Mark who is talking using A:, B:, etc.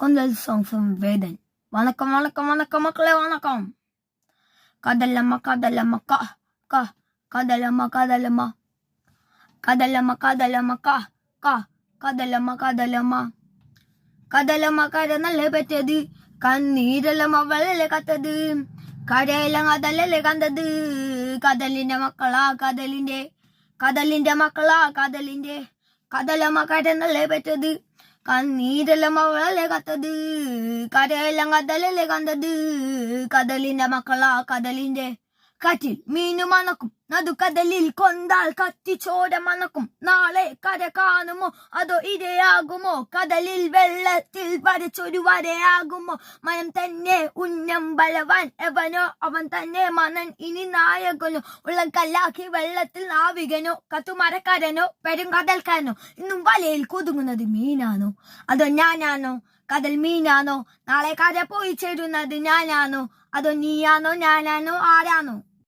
A: Kondal song from Veden. Vanakkam, vanakkam, vanakkam, makkale, vanakkam. Kadalama, kadalama, kadalama, kadalama. Kadalama, kadalama, kadalama, kadalama. Kadalama, kadalama, petadi. കണ്ണീരെല്ലാം അവളല്ലേ കത്തത്, കരയെല്ലാം അതല്ലല്ലേ കണ്ടത്. കടലിന്റെ മക്കളാ കടലിന്റെ, കടലിന്റെ മക്കളാ കടലിന്റെ. കടലമ്മ കരനല്ലേ പറ്റത്, കണ്ണീരെല്ലാം അവളല്ലേ കത്തത്, കരയെല്ലാം അതല്ലല്ലേ കണ്ടത്. കടലിന്റെ മക്കളാ കടലിന്റെ. കാറ്റിൽ മീനു മണക്കും, നടുക്കടലിൽ കൊണ്ടാൽ കത്തിച്ചോര മണക്കും. നാളെ കര കാണുമോ അതോ ഇരയാകുമോ, കടലിൽ വെള്ളത്തിൽ വരച്ചൊരു വരയാകുമോ. മനം തന്നെ ഉന്നം ബലവാൻ എവനോ, അവൻ തന്നെ മനൻ ഇനി നായകനോ. ഉള്ളം കല്ലാക്കി വെള്ളത്തിൽ നാവികനോ, കത്തുമരക്കാരനോ പെരുങ്കടൽക്കാരനോ. ഇന്നും വലയിൽ കുതുങ്ങുന്നത് മീനാണോ അതോ ഞാനാണോ, കടൽ മീനാണോ. നാളെ കര പോയി ചേരുന്നത് ഞാനാണോ അതോ നീയാണോ ഞാനാണോ ആരാണോ.